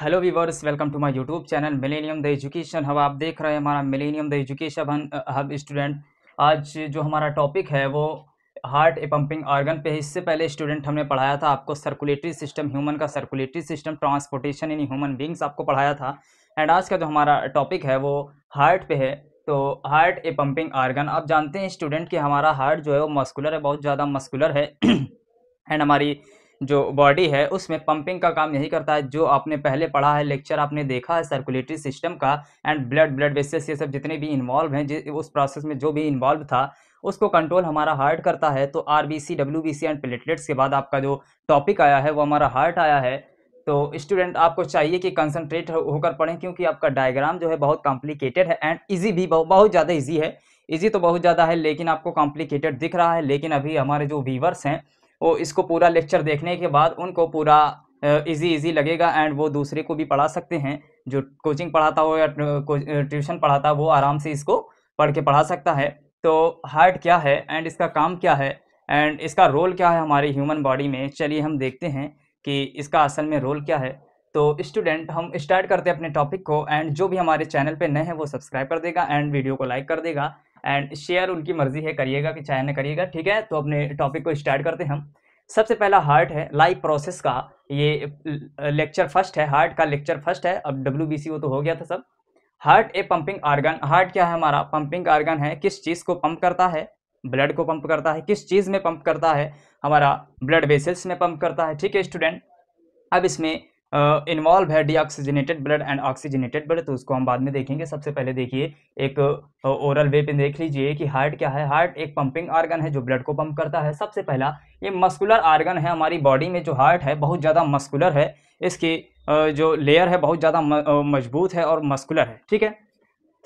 Hello viewers, welcome to my YouTube channel Millennium the education hub. आप देख रहे हैं हमारा Millennium the education hub student. आज जो हमारा टॉपिक है वो हार्ट ए पंपिंग ऑर्गन पे है। इससे पहले स्टूडेंट हमने पढ़ाया था आपको सर्कुलेटरी सिस्टम, ह्यूमन का circulatory system, transportation in human beings आपको पढ़ाया था। एंड आज का जो हमारा टॉपिक है वो हार्ट पे है। तो हार्ट ए पंपिंग ऑर्गन, आप जानते हैं स्टूडेंट कि हमारा हार्ट जो है वो मस्कुलर है, बहुत ज़्यादा मस्कुलर है। एंड हमारी जो बॉडी है उसमें पंपिंग का काम यही करता है। जो आपने पहले पढ़ा है, लेक्चर आपने देखा है सर्कुलेटरी सिस्टम का, एंड ब्लड वेसल्स, ये सब जितने भी इन्वॉल्व हैं, उस प्रोसेस में जो भी इन्वॉल्व था उसको कंट्रोल हमारा हार्ट करता है। तो आरबीसी, डब्ल्यूबीसी एंड प्लेटलेट्स के बाद आपका जो टॉपिक आया है वो हमारा हार्ट आया है। तो स्टूडेंट आपको चाहिए कि कंसंट्रेट होकर पढ़ें, क्योंकि आपका डायग्राम जो है बहुत कॉम्प्लिकेटेड है एंड ईजी भी, बहुत ज़्यादा ईजी है। ईजी तो बहुत ज़्यादा है लेकिन आपको कॉम्प्लिकेटेड दिख रहा है। लेकिन अभी हमारे जो व्यूवर्स हैं वो इसको पूरा लेक्चर देखने के बाद उनको पूरा इजी लगेगा एंड वो दूसरे को भी पढ़ा सकते हैं। जो कोचिंग पढ़ाता हो या ट्यूशन पढ़ाता हो वो आराम से इसको पढ़ के पढ़ा सकता है। तो हार्ट क्या है एंड इसका काम क्या है एंड इसका रोल क्या है हमारी ह्यूमन बॉडी में, चलिए हम देखते हैं कि इसका असल में रोल क्या है। तो स्टूडेंट हम स्टार्ट करते हैं अपने टॉपिक को। एंड जो भी हमारे चैनल पे नए हैं वो सब्सक्राइब कर देगा एंड वीडियो को लाइक कर देगा एंड शेयर उनकी मर्जी है, करिएगा कि चाहे न करिएगा, ठीक है। तो अपने टॉपिक को स्टार्ट करते हैं हम। सबसे पहला हार्ट है, लाइफ प्रोसेस का ये लेक्चर फर्स्ट है, हार्ट का लेक्चर फर्स्ट है। अब डब्ल्यूबीसी वो तो हो गया था सब। हार्ट ए पंपिंग ऑर्गन, हार्ट क्या है हमारा? पंपिंग ऑर्गन है। किस चीज़ को पंप करता है? ब्लड को पंप करता है। किस चीज़ में पंप करता है? हमारा ब्लड वेसल्स में पंप करता है, ठीक है स्टूडेंट। अब इसमें इन्वॉल्व है deoxygenated blood and oxygenated blood, तो उसको हम बाद में देखेंगे। सबसे पहले देखिए एक ओरल वे पे देख लीजिए कि हार्ट क्या है। हार्ट एक पंपिंग ऑर्गन है जो ब्लड को पंप करता है। सबसे पहला ये मस्कुलर ऑर्गन है हमारी बॉडी में। जो हार्ट है बहुत ज़्यादा मस्कुलर है, इसकी जो लेयर है बहुत ज़्यादा मजबूत है और मस्कुलर है, ठीक है।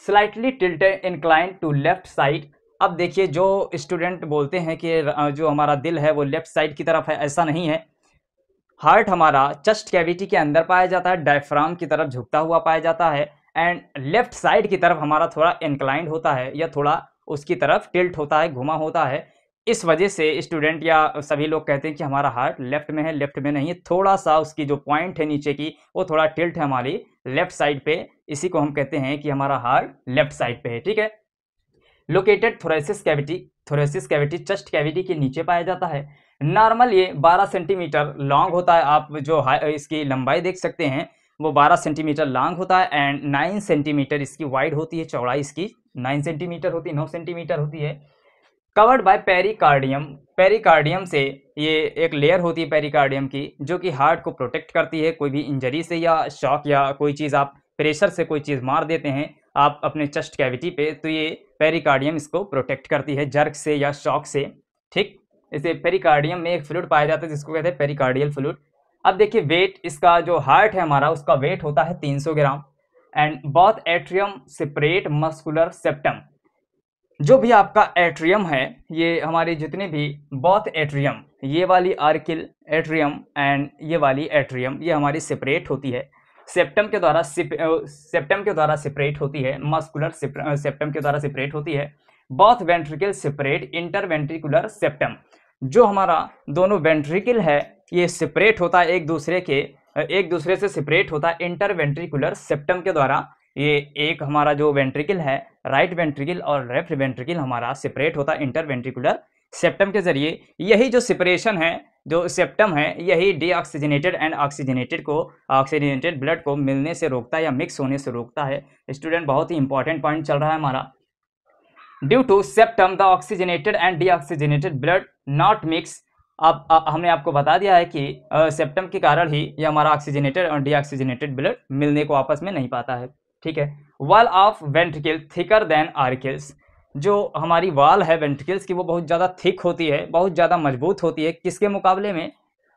Slightly tilted incline to left side. अब देखिए जो स्टूडेंट बोलते हैं कि जो हमारा दिल है वो लेफ्ट साइड की तरफ है, ऐसा नहीं है। हार्ट हमारा चेस्ट कैविटी के अंदर पाया जाता है, डायफ्राम की तरफ झुकता हुआ पाया जाता है एंड लेफ्ट साइड की तरफ हमारा थोड़ा इंक्लाइंड होता है या थोड़ा उसकी तरफ टिल्ट होता है, घुमा होता है। इस वजह से स्टूडेंट या सभी लोग कहते हैं कि हमारा हार्ट लेफ्ट में है। लेफ्ट में नहीं है, थोड़ा सा उसकी जो पॉइंट है नीचे की वो थोड़ा टिल्ट है हमारी लेफ्ट साइड पे। इसी को हम कहते हैं कि हमारा हार्ट लेफ्ट साइड पे है, ठीक है। Located thoracic cavity, thoracic cavity chest cavity के नीचे पाया जाता है। नॉर्मल ये 12 सेंटीमीटर लॉन्ग होता है। आप जो इसकी लंबाई देख सकते हैं वो 12 सेंटीमीटर लॉन्ग होता है एंड 9 सेंटीमीटर इसकी वाइड होती है। चौड़ाई इसकी 9 सेंटीमीटर होती है, 9 सेंटीमीटर होती है। कवर्ड बाय पेरिकार्डियम, पेरिकार्डियम से ये एक लेयर होती है पेरिकार्डियम की, जो कि हार्ट को प्रोटेक्ट करती है कोई भी इंजरी से या शॉक या कोई चीज़, आप प्रेशर से कोई चीज़ मार देते हैं आप अपने चेस्ट कैविटी पे, तो ये पेरिकार्डियम इसको प्रोटेक्ट करती है जर्क से या शॉक से, ठीक। इसे पेरिकार्डियम में एक फ्लूइड पाया जाता है जिसको कहते हैं पेरिकार्डियल फ्लूइड। अब देखिए वेट, इसका जो हार्ट है हमारा उसका वेट होता है 300 gram and both atrium separate muscular septum. जो भी आपका एट्रियम है, ये हमारे जितने भी बोथ एट्रियम, ये वाली आर्किल एट्रियम एंड ये वाली एट्रियम, ये हमारी सेपरेट होती है सेप्टम के द्वारा, सेप्टम के द्वारा सेपरेट होती है, मस्कुलर सेप्टम के द्वारा सेपरेट होती है। Both ventricle separate interventricular septum. जो हमारा दोनों वेंट्रिकल है ये सेपरेट होता है एक दूसरे से सेपरेट होता है इंटरवेंट्रिकुलर सेप्टम के द्वारा। ये एक हमारा जो वेंट्रिकल है, राइट वेंट्रिकल और लेफ्ट वेंट्रिकल हमारा सेपरेट होता है इंटरवेंट्रिकुलर सेप्टम के जरिए। यही जो सेपरेशन है, जो सेप्टम है, यही डीऑक्सीजनेटेड एंड ऑक्सीजनेटेड को, ऑक्सीजनेटेड ब्लड को मिलने से रोकता है या मिक्स होने से रोकता है। स्टूडेंट बहुत ही इंपॉर्टेंट पॉइंट चल रहा है हमारा। Due to septum the oxygenated and deoxygenated blood not mix. अब हमने आपको बता दिया है कि सेप्टम के कारण ही ये हमारा ऑक्सीजनेटेड और डीऑक्सीजनेटेड ब्लड मिलने को आपस में नहीं पाता है, ठीक है। Wall of ventricle thicker than auricles. जो हमारी वॉल है वेंट्रिकल्स की वो बहुत ज़्यादा थिक होती है, बहुत ज़्यादा मजबूत होती है। किसके मुकाबले में?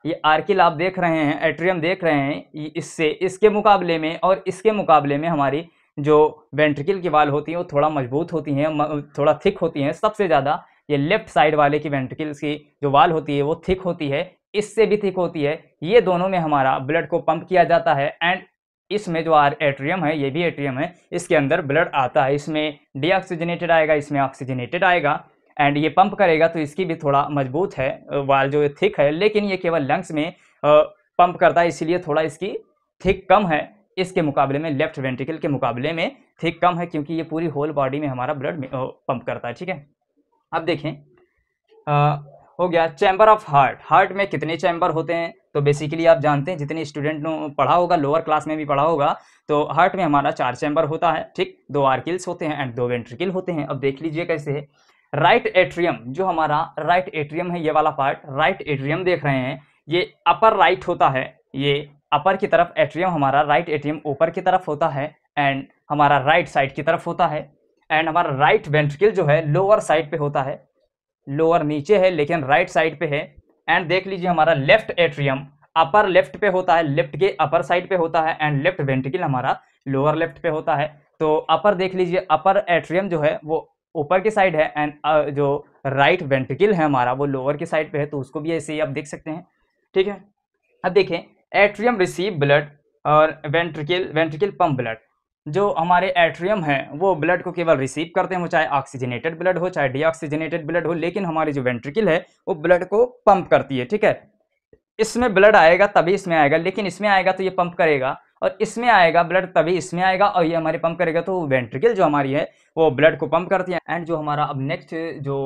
ये आर्किल आप देख रहे हैं, एट्रियम देख रहे हैं, इससे, इसके मुकाबले में और इसके मुकाबले में हमारी जो वेंट्रिकल की वाल होती हैं वो थोड़ा मजबूत होती हैं, थोड़ा थिक होती हैं। सबसे ज़्यादा ये लेफ्ट साइड वाले की वेंट्रिकल्स की जो वाल होती है वो थिक होती है, इससे भी थिक होती है। ये दोनों में हमारा ब्लड को पंप किया जाता है एंड इसमें जो एट्रियम है, ये भी एट्रियम है, इसके अंदर ब्लड आता है। इसमें डीऑक्सीजनेटेड आएगा, इसमें ऑक्सीजनेटेड आएगा एंड ये पंप करेगा तो इसकी भी थोड़ा मजबूत है वाल, जो थिक है, लेकिन ये केवल लंग्स में पंप करता है, इसीलिए थोड़ा इसकी थिक कम है इसके मुकाबले में, लेफ्ट वेंट्रिकल के मुकाबले में थिक कम है, क्योंकि ये पूरी होल बॉडी में हमारा ब्लड पंप करता है। ठीक है, अब देखें हो गया चैम्बर ऑफ हार्ट। हार्ट में कितने चैम्बर होते हैं? तो बेसिकली आप जानते हैं, जितने स्टूडेंट ने पढ़ा होगा, लोअर क्लास में भी पढ़ा होगा, तो हार्ट में हमारा 4 चैम्बर होता है। ठीक, 2 आर्किल्स होते हैं एंड 2 वेंट्रिकल होते हैं। अब देख लीजिए कैसे है। राइट एट्रियम, जो हमारा राइट एट्रियम है, ये वाला पार्ट राइट एट्रियम देख रहे हैं, ये अपर राइट होता है, ये अपर की तरफ एट्रियम हमारा, राइट एट्रियम ऊपर की तरफ होता है एंड हमारा राइट साइड की तरफ होता है। एंड हमारा राइट वेंट्रिकल जो है लोअर साइड पे होता है, लोअर नीचे है लेकिन राइट साइड पे है। एंड देख लीजिए हमारा लेफ्ट एट्रियम अपर लेफ्ट पे होता है, लेफ्ट के अपर साइड पे होता है एंड लेफ्ट वेंट्रिकल हमारा लोअर लेफ्ट पे होता है। तो अपर देख लीजिए, अपर एट्रियम जो है वो ऊपर की साइड है एंड जो राइट वेंट्रिकल है हमारा वो लोअर की साइड पे है, तो उसको भी ऐसे ही आप देख सकते हैं। ठीक है, अब देखें एट्रियम रिसीव ब्लड और वेंट्रिकल पंप ब्लड। जो हमारे एट्रियम है वो ब्लड को केवल रिसीव करते हैं, वो चाहे ऑक्सीजनेटेड ब्लड हो चाहे डीऑक्सीजनेटेड ब्लड हो, लेकिन हमारी जो वेंट्रिकल है वो ब्लड को पंप करती है। ठीक है, इसमें ब्लड आएगा तभी इसमें आएगा, लेकिन इसमें आएगा तो ये पंप करेगा, और इसमें आएगा ब्लड तभी इसमें आएगा और ये हमारे पंप करेगा। तो वेंट्रिकल जो हमारी है वो ब्लड को पंप करती है। एंड जो हमारा अब नेक्स्ट जो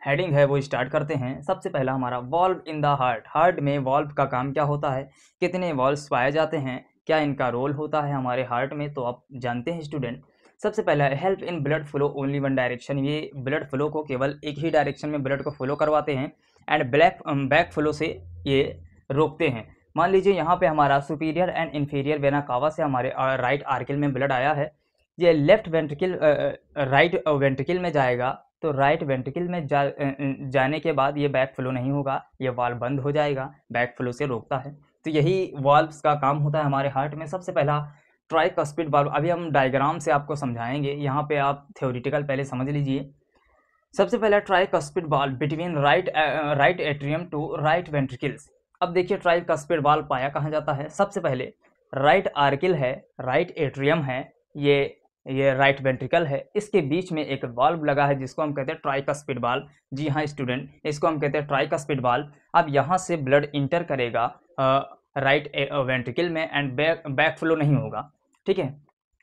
हेडिंग है वो स्टार्ट करते हैं। सबसे पहला हमारा valve in the heart. Heart में वॉल्व का काम क्या होता है, कितने वॉल्व्स पाए जाते हैं, क्या इनका रोल होता है हमारे हार्ट में, तो आप जानते हैं स्टूडेंट। सबसे पहला help in blood flow only one direction, ये ब्लड फ्लो को केवल एक ही डायरेक्शन में ब्लड को फ्लो करवाते हैं एंड बैक फ्लो से ये रोकते हैं। मान लीजिए यहाँ पे हमारा superior and inferior vena cava से हमारे राइट आर्किल में ब्लड आया है, ये लेफ्ट वेंट्रिकल राइट वेंट्रिकल में जाएगा, तो राइट वेंट्रिकल में जाने के बाद ये बैक फ्लो नहीं होगा, ये वाल्व बंद हो जाएगा, बैक फ्लो से रोकता है। तो यही वाल्व्स का काम होता है हमारे हार्ट में। सबसे पहला ट्राइकस्पिड वाल्व, अभी हम डायग्राम से आपको समझाएंगे, यहाँ पे आप थ्योरेटिकल पहले समझ लीजिए। सबसे पहला tricuspid valve between right atrium to right ventricles. अब देखिए ट्राइकस्पिड वाल्व पाया कहाँ जाता है, सबसे पहले राइट आर्किल है, राइट एट्रियम है, ये राइट वेंट्रिकल है, इसके बीच में एक वाल्व लगा है जिसको हम कहते हैं ट्राइकस्पिड वाल्व। जी हाँ स्टूडेंट, इसको हम कहते हैं ट्राइकस्पिड वाल्व। अब यहाँ से ब्लड इंटर करेगा राइट वेंट्रिकल में एंड बैक फ्लो नहीं होगा। ठीक है,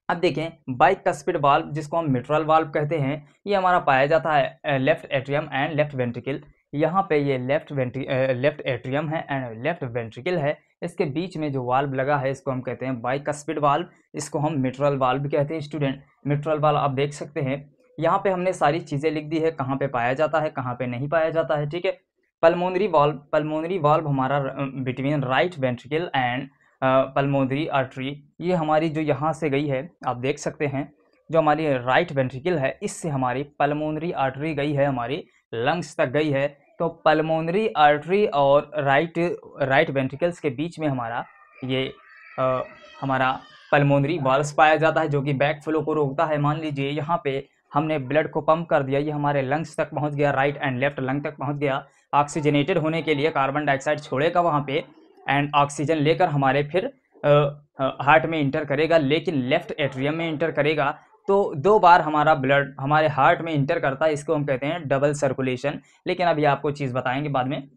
अब देखें बाइकस्पिड वाल्व, जिसको हम मिट्रल वाल्व कहते हैं, ये हमारा पाया जाता है left atrium and left ventricle. यहाँ पे ये लेफ्ट एट्रियम है एंड लेफ्ट वेंट्रिकल है, इसके बीच में जो वाल्व लगा है इसको हम कहते हैं बाइकस्पिड वाल्व, इसको हम मिट्रल वाल्व भी कहते हैं स्टूडेंट। मिट्रल वाल्व आप देख सकते हैं, यहाँ पे हमने सारी चीज़ें लिख दी है, कहाँ पे पाया जाता है कहाँ पे नहीं पाया जाता है। ठीक है, पल्मोनरी वाल्व हमारा between right ventricle and pulmonary artery, ये हमारी जो यहाँ से गई है आप देख सकते हैं, जो हमारी राइट वेंट्रिकल है इससे हमारी पल्मोनरी आर्टरी गई है, हमारी लंग्स तक गई है। तो पल्मोनरी आर्टरी और राइट वेंट्रिकल्स के बीच में हमारा ये हमारा पल्मोनरी वाल्व पाया जाता है, जो कि बैक फ्लो को रोकता है। मान लीजिए यहाँ पे हमने ब्लड को पंप कर दिया, ये हमारे लंग्स तक पहुँच गया, राइट एंड लेफ्ट लंग तक पहुँच गया। ऑक्सीजनेटेड होने के लिए कार्बन डाइऑक्साइड छोड़ेगा वहाँ पे एंड ऑक्सीजन लेकर हमारे फिर हार्ट में इंटर करेगा, लेकिन लेफ्ट एट्रियम में इंटर करेगा। तो 2 बार हमारा ब्लड हमारे हार्ट में इंटर करता है, इसको हम कहते हैं डबल सर्कुलेशन। लेकिन अभी आपको चीज़ बताएंगे बाद में।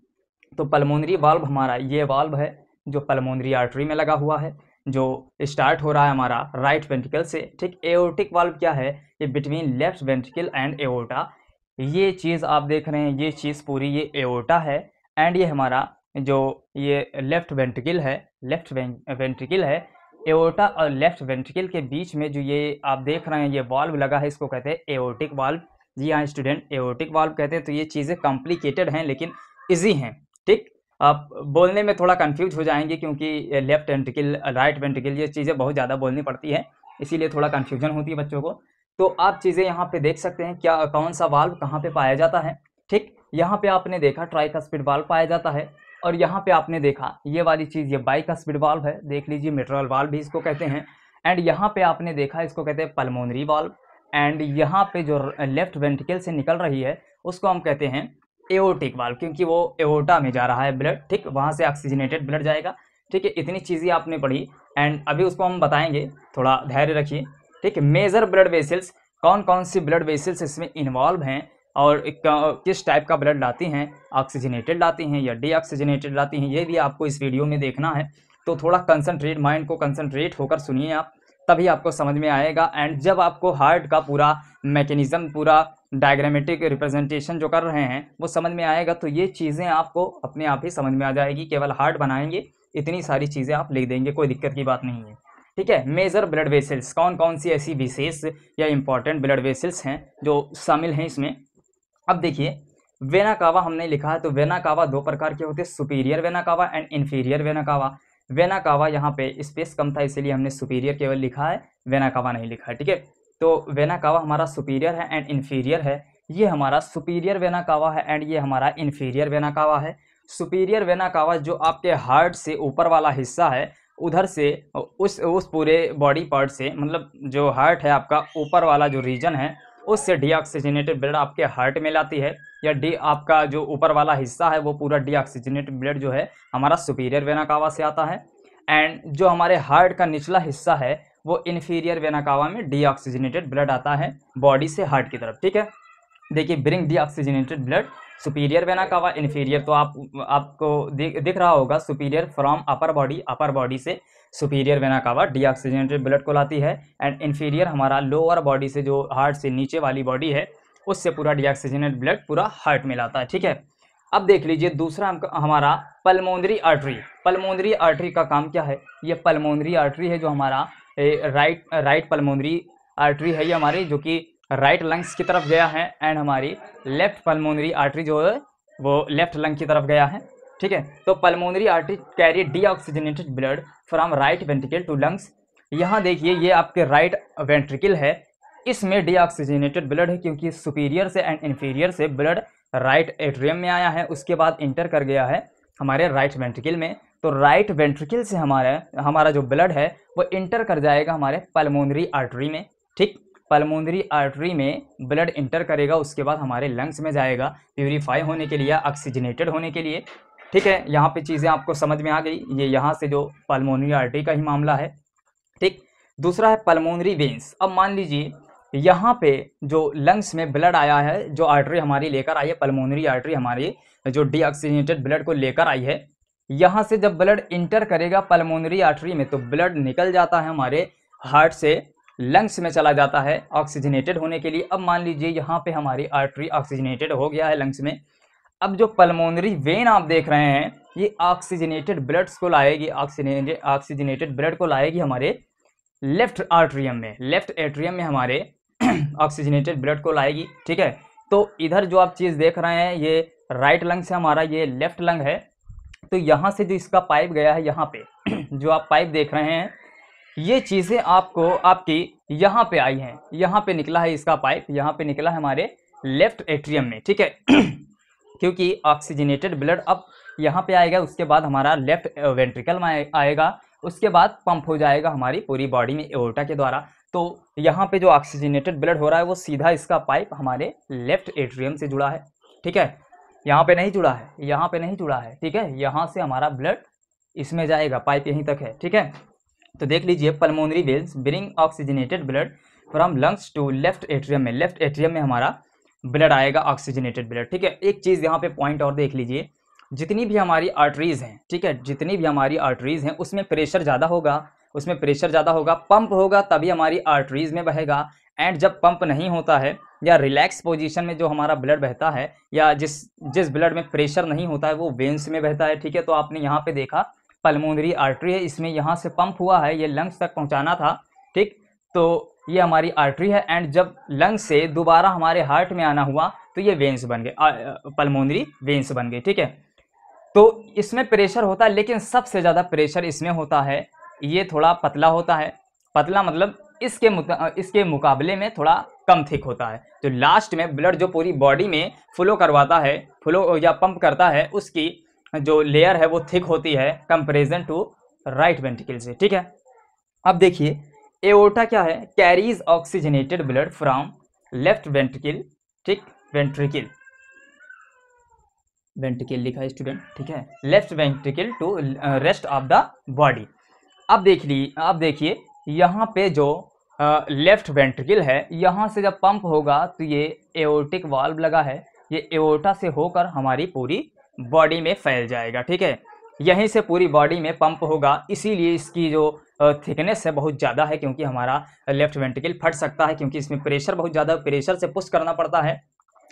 तो पल्मोनरी वाल्व हमारा ये वाल्व है जो पल्मोनरी आर्टरी में लगा हुआ है, जो स्टार्ट हो रहा है हमारा राइट वेंट्रिकल से। ठीक, एओर्टिक वाल्व क्या है, ये between left ventricle and aorta, ये चीज़ आप देख रहे हैं, ये चीज़ पूरी ये एओर्टा है एंड ये हमारा जो ये लेफ्ट वेंट्रिकल है, एओर्टा और लेफ्ट वेंट्रिकल के बीच में जो ये आप देख रहे हैं ये वाल्व लगा है, इसको कहते हैं एओर्टिक वाल्व। जी हाँ स्टूडेंट, एओर्टिक वाल्व कहते हैं। तो ये चीज़ें कॉम्प्लिकेटेड हैं लेकिन इजी हैं। ठीक, आप बोलने में थोड़ा कंफ्यूज हो जाएंगे क्योंकि लेफ्ट वेंट्रिकल राइट वेंट्रिकल ये चीज़ें बहुत ज़्यादा बोलनी पड़ती है, इसीलिए थोड़ा कन्फ्यूजन होती है बच्चों को। तो आप चीज़ें यहाँ पे देख सकते हैं क्या कौन सा वाल्व कहाँ पे पाया जाता है। ठीक, यहाँ पे आपने देखा ट्राइकस्पिड वाल्व पाया जाता है, और यहाँ पे आपने देखा ये वाली चीज़ ये बाइकस्पिड वाल्व है, देख लीजिए मिट्रल वाल्व भी इसको कहते हैं। एंड यहाँ पे आपने देखा इसको कहते हैं पल्मोनरी वाल्व। एंड यहाँ पे जो लेफ्ट वेंट्रिकल से निकल रही है उसको हम कहते हैं एओर्टिक वाल्व, क्योंकि वो एओर्टा में जा रहा है ब्लड। ठीक, वहाँ से ऑक्सीजनेटेड ब्लड जाएगा। ठीक है, इतनी चीज़ें आपने पढ़ी एंड अभी उसको हम बताएंगे, थोड़ा धैर्य रखिए। ठीक है, मेजर ब्लड वेसल्स, कौन कौन सी ब्लड वेसल्स इसमें इन्वॉल्व हैं और किस टाइप का ब्लड लाती हैं, ऑक्सीजनेटेड लाती हैं या डीऑक्सीजनेटेड लाती हैं, ये भी आपको इस वीडियो में देखना है। तो थोड़ा कंसंट्रेट, माइंड को कंसंट्रेट होकर सुनिए आप, तभी आपको समझ में आएगा। एंड जब आपको हार्ट का पूरा मैकेनिज्म, पूरा डायग्रामेटिक रिप्रेजेंटेशन जो कर रहे हैं वो समझ में आएगा, तो ये चीज़ें आपको अपने आप ही समझ में आ जाएगी। केवल हार्ट बनाएंगे, इतनी सारी चीज़ें आप लिख देंगे, कोई दिक्कत की बात नहीं है, ठीक है। मेजर ब्लड वेसल्स, कौन कौन सी ऐसी विशेष या इंपॉर्टेंट ब्लड वेसल्स हैं जो शामिल हैं इसमें। अब देखिए, वेना कावा हमने लिखा है, तो वेना कावा दो प्रकार के होते हैं, superior vena cava and inferior vena cava. Vena cava यहाँ पे स्पेस कम था इसीलिए हमने सुपीरियर केवल लिखा है, वेना कावा नहीं लिखा है, ठीक है। तो वेना कावा हमारा सुपीरियर है एंड इन्फीरियर है। ये हमारा सुपीरियर वेना कावा है एंड ये हमारा इन्फीरियर वेना कावा है। सुपीरियर वेना कावा जो आपके हार्ट से ऊपर वाला हिस्सा है, उधर से उस पूरे बॉडी पार्ट से, मतलब जो हार्ट है आपका ऊपर वाला जो रीजन है, उससे डीऑक्सीजनेटेड ब्लड आपके हार्ट में लाती है, या आपका जो ऊपर वाला हिस्सा है वो पूरा डीऑक्सीजनेटेड ब्लड जो है हमारा सुपीरियर वेना कावा से आता है। एंड जो हमारे हार्ट का निचला हिस्सा है वो इन्फीरियर वेना कावा में डीऑक्सीजनेटेड ब्लड आता है बॉडी से हार्ट की तरफ, ठीक है। देखिए, bring deoxygenated blood superior vena cava, inferior तो आपको दिख रहा होगा, सुपीरियर फ्रॉम अपर बॉडी से superior vena cava deoxygenated blood को लाती है। एंड इन्फीरियर हमारा लोअर बॉडी से, जो हार्ट से नीचे वाली बॉडी है, उससे पूरा डीऑक्सीजनेटेड ब्लड पूरा हार्ट में लाता है, ठीक है। अब देख लीजिए दूसरा हमारा पल्मोनरी आर्टरी। पल्मोनरी आर्टरी का काम क्या है? ये पल्मोनरी आर्टरी है जो हमारा राइट पल्मोनरी आर्टरी है, ये हमारी जो कि राइट लंग्स की तरफ गया है। एंड हमारी लेफ्ट पल्मोनरी आर्टरी जो है वो लेफ्ट लंग की तरफ गया है, ठीक है। तो pulmonary artery carry deoxygenated blood from right ventricle to lungs. यहाँ देखिए, ये आपके राइट वेंट्रिकल है, इसमें डीऑक्सीजनेटेड ब्लड है क्योंकि सुपीरियर से एंड इन्फीरियर से ब्लड राइट एट्रियम में आया है, उसके बाद इंटर कर गया है हमारे राइट वेंट्रिकल में। तो राइट वेंट्रिकल से हमारा जो ब्लड है वो इंटर कर जाएगा हमारे पल्मोनरी आर्टरी में, ठीक। पल्मोनरी आर्टरी में ब्लड इंटर करेगा, उसके बाद हमारे लंग्स में जाएगा प्यूरिफाई होने के लिए, ऑक्सीजनेटेड होने के लिए, ठीक है। यहाँ पे चीज़ें आपको समझ में आ गई। ये यहाँ से जो पल्मोनरी आर्टरी का ही मामला है, ठीक। दूसरा है पल्मोनरी वेन्स। अब मान लीजिए यहाँ पे जो लंग्स में ब्लड आया है, जो आर्टरी हमारी लेकर आई है, पल्मोनरी आर्टरी हमारी जो डीऑक्सीजनेटेड ब्लड को लेकर आई है, यहाँ से जब ब्लड इंटर करेगा पल्मोनरी आर्टरी में तो ब्लड निकल जाता है हमारे हार्ट से, लंग्स में चला जाता है ऑक्सीजनेटेड होने के लिए। अब मान लीजिए यहाँ पे हमारी आर्टरी ऑक्सीजनेटेड हो गया है लंग्स में। अब जो पल्मोनरी वेन आप देख रहे हैं ये ऑक्सीजनेटेड ब्लड्स को लाएगी, ऑक्सीजनेटेड ब्लड को लाएगी हमारे लेफ्ट आर्टरियम में, लेफ्ट एट्रियम में हमारे ऑक्सीजनेटेड ब्लड को लाएगी, ठीक है। तो इधर जो आप चीज़ देख रहे हैं ये राइट लंग से हमारा ये लेफ्ट लंग है। तो यहाँ से जो इसका पाइप गया है, यहाँ पे जो आप पाइप देख रहे हैं, ये चीज़ें आपको आपकी यहाँ पे आई हैं, यहाँ पे निकला है इसका पाइप, यहाँ पे निकला है हमारे लेफ्ट एट्रियम में, ठीक है। क्योंकि ऑक्सीजनेटेड ब्लड अब यहाँ पे आएगा, उसके बाद हमारा लेफ्ट वेंट्रिकल में आएगा, उसके बाद पंप हो जाएगा हमारी पूरी बॉडी में एओर्टा के द्वारा। तो यहाँ पे जो ऑक्सीजनेटेड ब्लड हो रहा है वो सीधा इसका पाइप हमारे लेफ्ट एट्रियम से जुड़ा है, ठीक है। यहाँ पे नहीं जुड़ा है, यहाँ पे नहीं जुड़ा है, ठीक है। यहाँ से हमारा ब्लड इसमें जाएगा, पाइप यहीं तक है, ठीक है। तो देख लीजिए, pulmonary veins bring oxygenated blood from lungs to left atrium में, लेफ्ट एट्रियम में हमारा ब्लड आएगा ऑक्सीजनेटेड ब्लड, ठीक है। एक चीज़ यहाँ पे पॉइंट और देख लीजिए, जितनी भी हमारी आर्टरीज़ हैं, ठीक है, जितनी भी हमारी आर्टरीज़ हैं उसमें प्रेशर ज़्यादा होगा, उसमें प्रेशर ज़्यादा होगा, पंप होगा तभी हमारी आर्टरीज़ में बहेगा। एंड जब पंप नहीं होता है या रिलैक्स पोजीशन में जो हमारा ब्लड बहता है, या जिस ब्लड में प्रेशर नहीं होता है वो वेन्स में बहता है, ठीक है। तो आपने यहाँ पे देखा पल्मोनरी आर्टरी है, इसमें यहाँ से पंप हुआ है, ये लंग्स तक पहुँचाना था, ठीक। तो ये हमारी आर्टरी है एंड जब लंग्स से दोबारा हमारे हार्ट में आना हुआ तो ये वेन्स बन गए, पल्मोनरी वेन्स बन गए, ठीक है। तो इसमें प्रेशर होता है, लेकिन सबसे ज़्यादा प्रेशर इसमें होता है, ये थोड़ा पतला होता है, पतला मतलब इसके मुकाबले में थोड़ा कम थिक होता है। तो लास्ट में ब्लड जो पूरी बॉडी में फ्लो करवाता है, फ्लो या पंप करता है, उसकी जो लेयर है वो थिक होती है कंपेरिजन टू राइट वेंट्रिकल से, ठीक है। अब देखिए, एओर्टा क्या है? Carries oxygenated blood from left ventricle, ठीक, वेंट्रिकल लिखा है स्टूडेंट, ठीक है, left ventricle to rest of the body. अब देखिए यहाँ पे जो लेफ्ट वेंट्रिकल है, यहाँ से जब पंप होगा तो ये एओर्टिक वाल्व लगा है, ये एओर्टा से होकर हमारी पूरी बॉडी में फैल जाएगा, ठीक है। यहीं से पूरी बॉडी में पंप होगा, इसीलिए इसकी जो थिकनेस है बहुत ज़्यादा है, क्योंकि हमारा लेफ्ट वेंट्रिकल फट सकता है, क्योंकि इसमें प्रेशर बहुत ज़्यादा, प्रेशर से पुश करना पड़ता है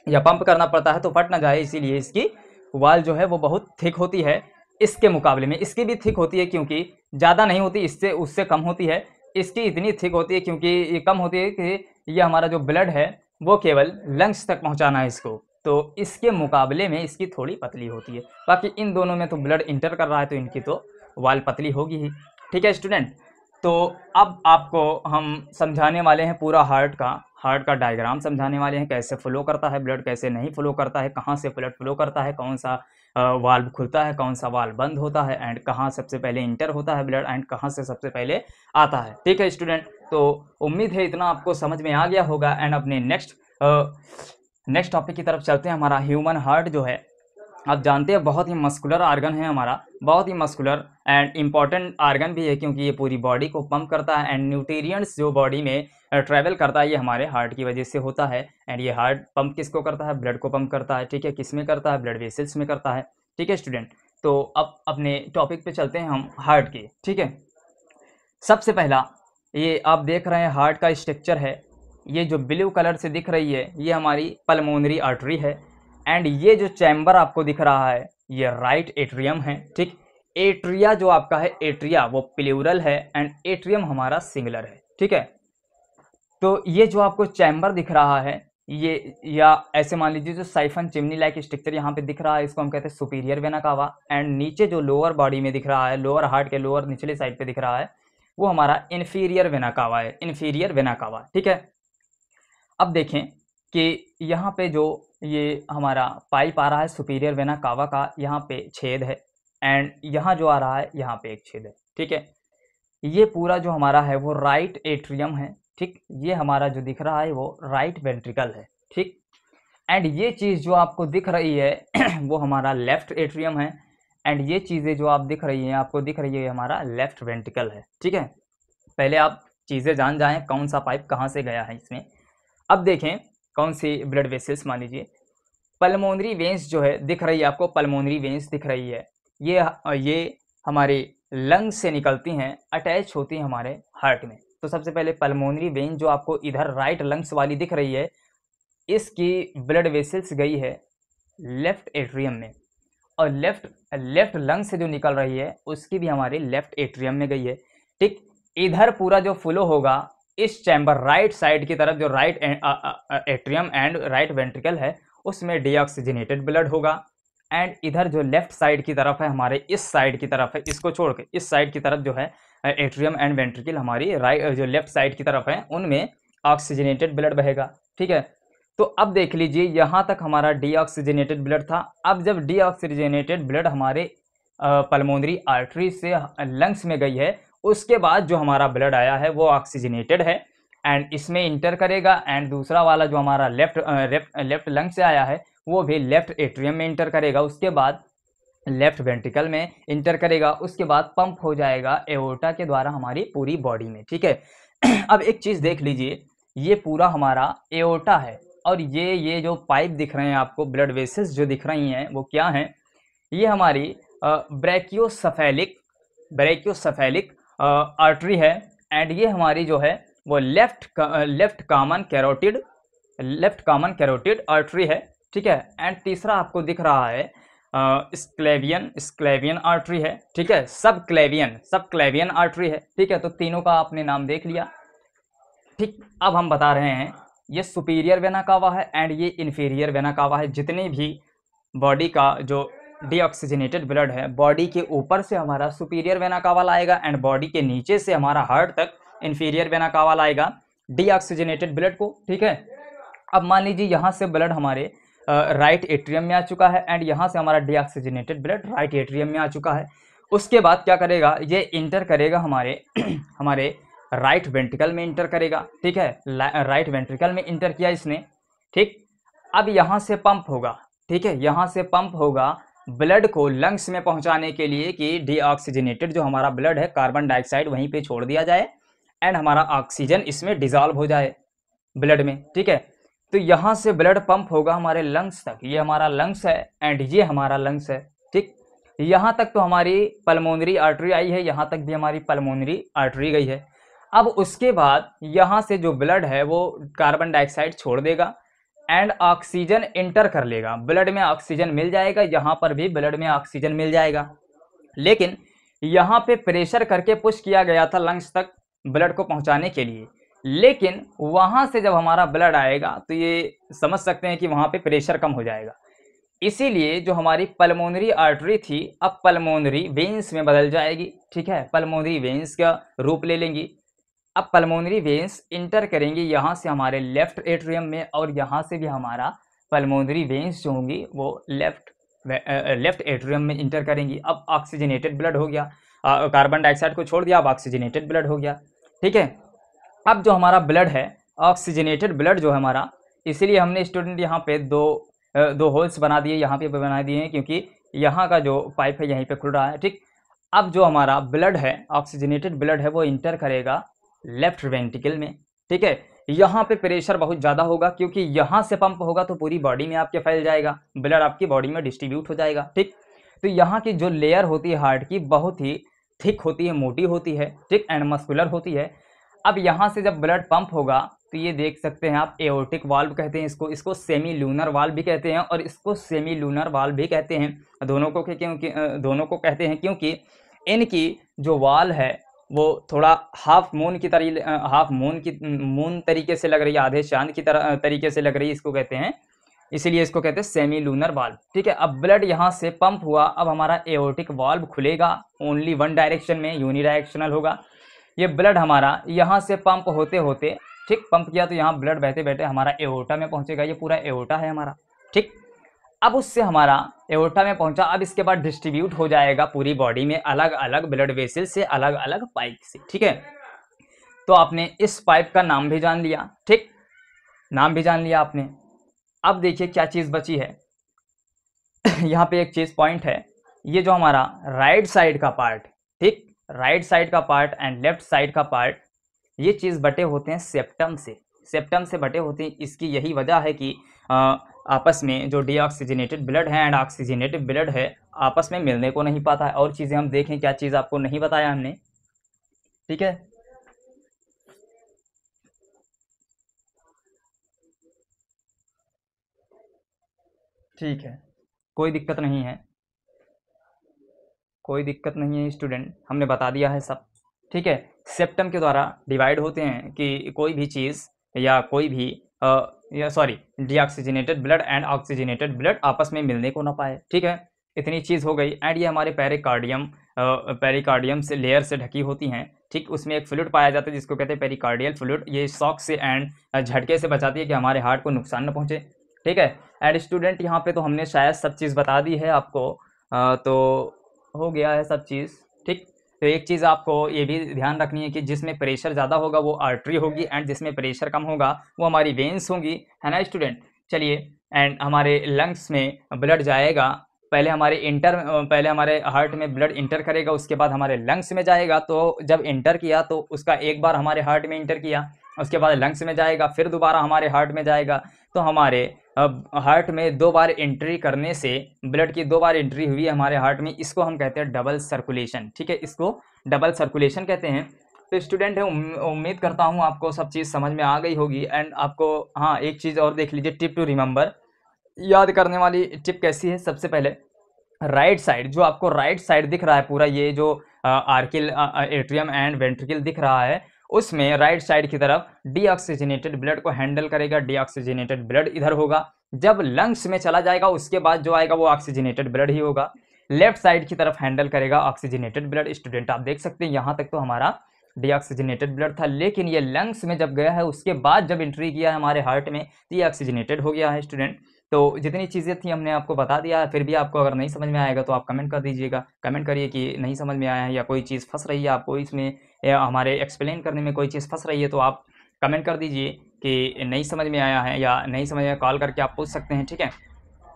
या पंप करना पड़ता है तो फट ना जाए, इसीलिए इसकी वाल जो है वो बहुत थिक होती है। इसके मुकाबले में इसकी भी थिक होती है, क्योंकि ज़्यादा नहीं होती, इससे उससे कम होती है। इसकी इतनी थिक होती है क्योंकि ये कम होती है कि ये हमारा जो ब्लड है वो केवल लंग्स तक पहुंचाना है इसको, तो इसके मुकाबले में इसकी थोड़ी पतली होती है। बाकी इन दोनों में तो ब्लड इंटर कर रहा है तो इनकी तो वाल पतली होगी ही। ठीक है स्टूडेंट, तो अब आपको हम समझाने वाले हैं पूरा हार्ट का डायग्राम समझाने वाले हैं, कैसे फ्लो करता है ब्लड, कैसे नहीं फ्लो करता है, कहाँ से ब्लड फ्लो करता है, कौन सा वाल्व खुलता है, कौन सा वाल्व बंद होता है, एंड कहाँ सबसे पहले इंटर होता है ब्लड, एंड कहाँ से सबसे पहले आता है। ठीक है स्टूडेंट, तो उम्मीद है इतना आपको समझ में आ गया होगा। एंड अपने नेक्स्ट टॉपिक की तरफ चलते हैं। हमारा ह्यूमन हार्ट जो है आप जानते हैं बहुत ही मस्कुलर आर्गन है हमारा, बहुत ही मस्कुलर एंड इम्पॉर्टेंट आर्गन भी है, क्योंकि ये पूरी बॉडी को पंप करता है एंड न्यूट्रिएंट्स जो बॉडी में ट्रैवल करता है ये हमारे हार्ट की वजह से होता है। एंड ये हार्ट पंप किसको करता है, ब्लड को पंप करता है। ठीक है, किस में करता है, ब्लड वेसल्स में करता है। ठीक है स्टूडेंट, तो अब अपने टॉपिक पे चलते हैं हम हार्ट के। ठीक है, सबसे पहला ये आप देख रहे हैं हार्ट का स्ट्रक्चर है, ये जो ब्लू कलर से दिख रही है ये हमारी पल्मोनरी आर्टरी है, एंड ये जो चैम्बर आपको दिख रहा है ये राइट एट्रियम है। ठीक, एट्रिया जो आपका है, एट्रिया वो प्लूरल है एंड एट्रियम हमारा सिंगुलर है। ठीक है, तो ये जो आपको चैम्बर दिख रहा है ये, या ऐसे मान लीजिए जो साइफन चिमनी लाइक स्ट्रक्चर यहाँ पे दिख रहा है इसको हम कहते हैं सुपीरियर वेना कावा, एंड नीचे जो लोअर बॉडी में दिख रहा है, लोअर हार्ट के लोअर निचले साइड पे दिख रहा है वो हमारा इन्फीरियर वेना कावा है, इन्फीरियर वेना कावा। ठीक है, अब देखें कि यहाँ पे जो ये हमारा पाइप आ रहा है सुपीरियर वेना कावा का, यहाँ पे छेद है एंड यहाँ जो आ रहा है यहाँ पे एक छेद है। ठीक है, ये पूरा जो हमारा है वो राइट एट्रियम है। ठीक, ये हमारा जो दिख रहा है वो राइट वेंट्रिकल है। ठीक, एंड ये चीज़ जो आपको दिख रही है वो हमारा लेफ्ट एट्रियम है, एंड ये चीज़ें जो आप दिख रही हैं आपको दिख रही है हमारा लेफ्ट वेंट्रिकल है। ठीक है, पहले आप चीज़ें जान जाएं कौन सा पाइप कहाँ से गया है इसमें। अब देखें कौन सी ब्लड वेसल्स, मान लीजिए पल्मोनरी वेंस जो है दिख रही है आपको, पल्मोनरी वेंस दिख रही है, ये हमारे लंग्स से निकलती हैं, अटैच होती हैं हमारे हार्ट में। तो सबसे पहले पल्मोनरी वेन जो आपको इधर राइट लंग्स वाली दिख रही है इसकी ब्लड वेसल्स गई है लेफ्ट एट्रियम में, और लेफ्ट लंग से जो निकल रही है उसकी भी हमारे लेफ्ट एट्रियम में गई है। ठीक, इधर पूरा जो फ्लो होगा इस चैम्बर राइट साइड की तरफ, जो right atrium and right ventricle है उसमें डीऑक्सीजनेटेड ब्लड होगा, एंड इधर जो लेफ्ट साइड की तरफ है हमारे, इस साइड की तरफ है, इसको छोड़ के इस साइड की तरफ जो है एट्रियम एंड वेंट्रिकल हमारी राइट जो लेफ्ट साइड की तरफ है उनमें ऑक्सीजनेटेड ब्लड बहेगा। ठीक है, तो अब देख लीजिए यहाँ तक हमारा डीऑक्सीजनेटेड ब्लड था। अब जब डीऑक्सीजनेटेड ब्लड हमारे पल्मोनरी आर्टरी से लंग्स में गई है उसके बाद जो हमारा ब्लड आया है वो ऑक्सीजनेटेड है एंड इसमें इंटर करेगा, एंड दूसरा वाला जो हमारा लेफ्ट लंग से आया है वो भी लेफ्ट एट्रियम में इंटर करेगा, उसके बाद लेफ्ट वेंट्रिकल में इंटर करेगा, उसके बाद पंप हो जाएगा एओर्टा के द्वारा हमारी पूरी बॉडी में। ठीक है, अब एक चीज़ देख लीजिए, ये पूरा हमारा एओर्टा है और ये जो पाइप दिख रहे हैं आपको, ब्लड वेसल्स जो दिख रही हैं वो क्या हैं, ये हमारी ब्रैकियोसेफेलिक आर्टरी है, एंड ये हमारी जो है वो लेफ्ट कॉमन कैरोटिड आर्टरी है। ठीक है, एंड तीसरा आपको दिख रहा है स्क्लेवियन आर्टरी है। ठीक है, सब क्लेवियन आर्टरी है। ठीक है, तो तीनों का आपने नाम देख लिया। ठीक, अब हम बता रहे हैं ये सुपीरियर वेना कावा है एंड ये इन्फीरियर वेना कावा है। जितने भी बॉडी का जो डीऑक्सीजनेटेड ब्लड है बॉडी के ऊपर से हमारा सुपीरियर वेना कावा लाएगा एंड बॉडी के नीचे से हमारा हार्ट तक इन्फीरियर वेना कावा लाएगा डीऑक्सीजनेटेड ब्लड को। ठीक है, अब मान लीजिए यहाँ से ब्लड हमारे राइट एट्रियम में आ चुका है एंड यहाँ से हमारा डीऑक्सीजनेटेड ब्लड राइट एट्रियम में आ चुका है। उसके बाद क्या करेगा, ये इंटर करेगा हमारे राइट वेंट्रिकल में इंटर करेगा। ठीक है, राइट वेंट्रिकल में इंटर किया इसने। ठीक, अब यहाँ से पंप होगा। ठीक है, यहाँ से पंप होगा ब्लड को लंग्स में पहुँचाने के लिए कि डीऑक्सीजनेटेड जो हमारा ब्लड है कार्बन डाइऑक्साइड वहीं पे छोड़ दिया जाए एंड हमारा ऑक्सीजन इसमें डिजॉल्व हो जाए ब्लड में। ठीक है, तो यहाँ से ब्लड पंप होगा हमारे लंग्स तक, ये हमारा लंग्स है एंड ये हमारा लंग्स है। ठीक, यहाँ तक तो हमारी पल्मोनरी आर्टरी आई है, यहाँ तक भी हमारी पल्मोनरी आर्टरी गई है। अब उसके बाद यहाँ से जो ब्लड है वो कार्बन डाइऑक्साइड छोड़ देगा एंड ऑक्सीजन इंटर कर लेगा, ब्लड में ऑक्सीजन मिल जाएगा, यहाँ पर भी ब्लड में ऑक्सीजन मिल जाएगा। लेकिन यहाँ पे प्रेशर करके पुश किया गया था लंग्स तक ब्लड को पहुंचाने के लिए, लेकिन वहां से जब हमारा ब्लड आएगा तो ये समझ सकते हैं कि वहां पे प्रेशर कम हो जाएगा। इसीलिए जो हमारी पल्मोनरी आर्टरी थी अब पल्मोनरी वेन्स में बदल जाएगी, ठीक है, पल्मोनरी वेन्स का रूप ले लेंगी। अब पल्मोनरी वेन्स इंटर करेंगी यहाँ से हमारे लेफ्ट एट्रियम में, और यहाँ से भी हमारा पल्मोनरी वेन्स जो होंगी वो लेफ्ट एट्रियम में इंटर करेंगी। अब ऑक्सीजनेटेड ब्लड हो गया, कार्बन डाइऑक्साइड को छोड़ दिया, अब ऑक्सीजनेटेड ब्लड हो गया, ठीक है। अब जो हमारा ब्लड है ऑक्सीजनेटेड ब्लड जो है हमारा, इसीलिए हमने स्टूडेंट यहाँ पे दो होल्स बना दिए, यहाँ पे बना दिए हैं, क्योंकि यहाँ का जो पाइप है यहीं पे खुल रहा है, ठीक। अब जो हमारा ब्लड है ऑक्सीजनेटेड ब्लड है वो इंटर करेगा लेफ्ट वेंट्रिकल में, ठीक है। यहाँ पे प्रेशर बहुत ज़्यादा होगा, क्योंकि यहाँ से पंप होगा तो पूरी बॉडी में आपके फैल जाएगा, ब्लड आपकी बॉडी में डिस्ट्रीब्यूट हो जाएगा, ठीक। तो यहाँ की जो लेयर होती है हार्ट की बहुत ही थिक होती है, मोटी होती है, ठीक, एंड मस्कुलर होती है। अब यहाँ से जब ब्लड पंप होगा तो ये देख सकते हैं आप, एओर्टिक वाल्व कहते हैं इसको सेमी लूनर वाल्व भी कहते हैं, और इसको सेमी लूनर वाल्व भी कहते हैं। दोनों को कहते हैं क्योंकि इनकी जो वाल है वो थोड़ा हाफ मून तरीके से लग रही है, आधे चांद की तरह तरीके से लग रही है, इसको कहते हैं, इसीलिए इसको कहते हैं सेमी लूनर वाल्व, ठीक है। अब ब्लड यहाँ से पंप हुआ, अब हमारा एओर्टिक वाल्व खुलेगा, ओनली वन डायरेक्शन में, यूनिडायरेक्शनल होगा। ये ब्लड हमारा यहाँ से पंप होते होते, ठीक, पंप किया तो यहाँ ब्लड बहते बहते हमारा एओर्टा में पहुंचेगा, ये पूरा एओर्टा है हमारा, ठीक। अब उससे हमारा एओर्टा में पहुंचा, अब इसके बाद डिस्ट्रीब्यूट हो जाएगा पूरी बॉडी में अलग अलग ब्लड वेसल से, अलग अलग पाइप से, ठीक है। तो आपने इस पाइप का नाम भी जान लिया, ठीक, नाम भी जान लिया आपने। अब देखिए क्या चीज़ बची है यहाँ पे एक चीज़ पॉइंट है, ये जो हमारा राइट साइड का पार्ट, ठीक, राइट साइड का पार्ट एंड लेफ्ट साइड का पार्ट, ये चीज़ बटे होते हैं सेप्टम से बटे होते हैं। इसकी यही वजह है कि आपस में जो डीऑक्सीजनेटेड ब्लड है एंड ऑक्सीजनेटेड ब्लड है आपस में मिलने को नहीं पाता है। और चीज़ें हम देखें, क्या चीज़ आपको नहीं बताया हमने, ठीक है। ठीक है, कोई दिक्कत नहीं है, कोई दिक्कत नहीं है स्टूडेंट, हमने बता दिया है सब, ठीक है। सेप्टम के द्वारा डिवाइड होते हैं कि कोई भी चीज़ या कोई भी deoxygenated blood and oxygenated blood आपस में मिलने को ना पाए, ठीक है। इतनी चीज़ हो गई। एंड ये हमारे पेरिकार्डियम से लेयर से ढकी होती हैं, ठीक, उसमें एक फ्लूइड पाया जाता है जिसको कहते हैं पेरिकार्डियल फ्लूइड। ये शॉक से एंड झटके से बचाती है कि हमारे हार्ट को नुकसान न पहुँचे, ठीक है। एंड स्टूडेंट यहाँ पे तो हमने शायद सब चीज़ बता दी है आपको, तो हो गया है सब चीज़, ठीक। तो एक चीज़ आपको ये भी ध्यान रखनी है कि जिसमें प्रेशर ज़्यादा होगा वो आर्टरी होगी, एंड जिसमें प्रेशर कम होगा वो हमारी वेन्स होंगी, है ना स्टूडेंट। चलिए, एंड हमारे लंग्स में ब्लड जाएगा, पहले हमारे हार्ट में ब्लड इंटर करेगा, उसके बाद हमारे लंग्स में जाएगा। तो जब इंटर किया तो उसका एक बार हमारे हार्ट में इंटर किया, उसके बाद लंग्स में जाएगा, फिर दोबारा हमारे हार्ट में जाएगा। तो हमारे हार्ट में 2 बार एंट्री करने से, ब्लड की 2 बार एंट्री हुई है हमारे हार्ट में, इसको हम कहते हैं डबल सर्कुलेशन, ठीक है, इसको डबल सर्कुलेशन कहते हैं। तो स्टूडेंट है, उम्मीद करता हूँ आपको सब चीज़ समझ में आ गई होगी। एंड आपको हाँ एक चीज़ और देख लीजिए, टिप टू रिमेंबर, याद करने वाली टिप कैसी है। सबसे पहले राइट साइड, जो आपको राइट साइड दिख रहा है पूरा, ये जो आर्किल एट्रियम एंड वेंट्रिकल दिख रहा है, उसमें राइट साइड की तरफ डीऑक्सीजनेटेड ब्लड को हैंडल करेगा। डीऑक्सीजनेटेड ब्लड इधर होगा, जब लंग्स में चला जाएगा उसके बाद जो आएगा वो ऑक्सीजनेटेड ब्लड ही होगा। लेफ्ट साइड की तरफ हैंडल करेगा ऑक्सीजनेटेड ब्लड। स्टूडेंट आप देख सकते हैं यहाँ तक तो हमारा डीऑक्सीजनेटेड ब्लड था, लेकिन ये लंग्स में जब गया है उसके बाद जब एंट्री किया है हमारे हार्ट में तो ये ऑक्सीजनेटेड हो गया है स्टूडेंट। तो जितनी चीज़ें थी हमने आपको बता दिया है। फिर भी आपको अगर नहीं समझ में आएगा तो आप कमेंट कर दीजिएगा, कमेंट करिए कि नहीं समझ में आया है या कोई चीज़ फंस रही है आपको इसमें, या हमारे एक्सप्लेन करने में कोई चीज़ फंस रही है तो आप कमेंट कर दीजिए कि नहीं समझ में आया है या नहीं समझ में, कॉल करके आप पूछ सकते हैं, ठीक है।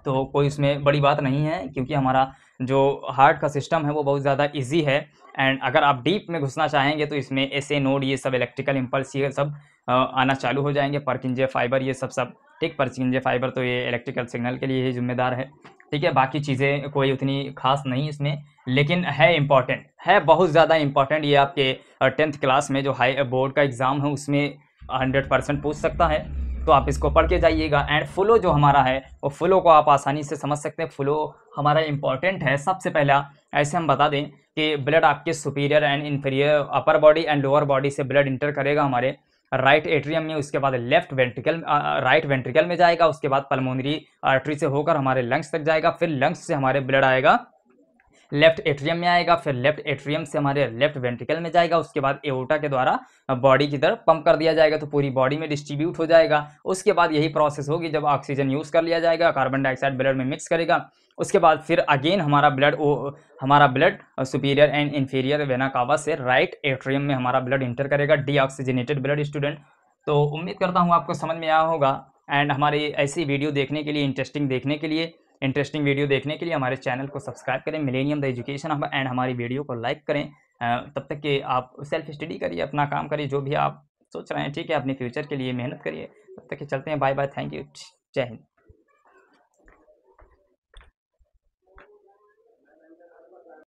तो कोई इसमें बड़ी बात नहीं है, क्योंकि हमारा जो हार्ट का सिस्टम है वो बहुत ज़्यादा इजी है। एंड अगर आप डीप में घुसना चाहेंगे तो इसमें एसए नोड, ये सब इलेक्ट्रिकल इम्पल्स, ये सब आना चालू हो जाएंगे, पर्किंजे फाइबर, ये सब ठीक। पर्किंजे फाइबर तो ये इलेक्ट्रिकल सिग्नल के लिए ही जिम्मेदार है, ठीक। ठीक है, बाकी चीज़ें कोई उतनी खास नहीं इसमें, लेकिन है इम्पॉर्टेंट, है बहुत ज़्यादा इम्पॉर्टेंट। ये आपके 10th क्लास में जो हाई बोर्ड का एग्ज़ाम है उसमें 100% पूछ सकता है, तो आप इसको पढ़ के जाइएगा। एंड फ्लो जो हमारा है वो फ्लो को आप आसानी से समझ सकते हैं। फ्लो हमारा इम्पॉर्टेंट है। सबसे पहला ऐसे हम बता दें कि ब्लड आपके superior and inferior, upper body and lower body से ब्लड इंटर करेगा हमारे राइट एट्रियम में, उसके बाद लेफ्ट वेंट्रिकल, राइट वेंट्रिकल में जाएगा, उसके बाद पल्मोनरी आर्टरी से होकर हमारे लंग्स तक जाएगा, फिर लंग्स से हमारे ब्लड आएगा लेफ्ट एट्रियम में आएगा, फिर लेफ्ट एट्रियम से हमारे लेफ्ट वेंट्रिकल में जाएगा, उसके बाद एओर्टा के द्वारा बॉडी की तरफ पंप कर दिया जाएगा, तो पूरी बॉडी में डिस्ट्रीब्यूट हो जाएगा। उसके बाद यही प्रोसेस होगी जब ऑक्सीजन यूज़ कर लिया जाएगा, कार्बन डाइऑक्साइड ब्लड में मिक्स करेगा, उसके बाद फिर अगेन हमारा blood superior and inferior vena cava से राइट एट्रियम में हमारा ब्लड इंटर करेगा, डीऑक्सीजनेटेड ब्लड स्टूडेंट। तो उम्मीद करता हूँ आपको समझ में आया होगा। एंड हमारी ऐसी वीडियो देखने के लिए, इंटरेस्टिंग वीडियो देखने के लिए हमारे चैनल को सब्सक्राइब करें, millennium the education hub, and हमारी वीडियो को लाइक करें। तब तक कि आप सेल्फ स्टडी करिए, अपना काम करिए, जो भी आप सोच रहे हैं, ठीक है, अपने फ्यूचर के लिए मेहनत करिए। तब तक कि चलते हैं, बाय बाय, थैंक यू, जय हिंद।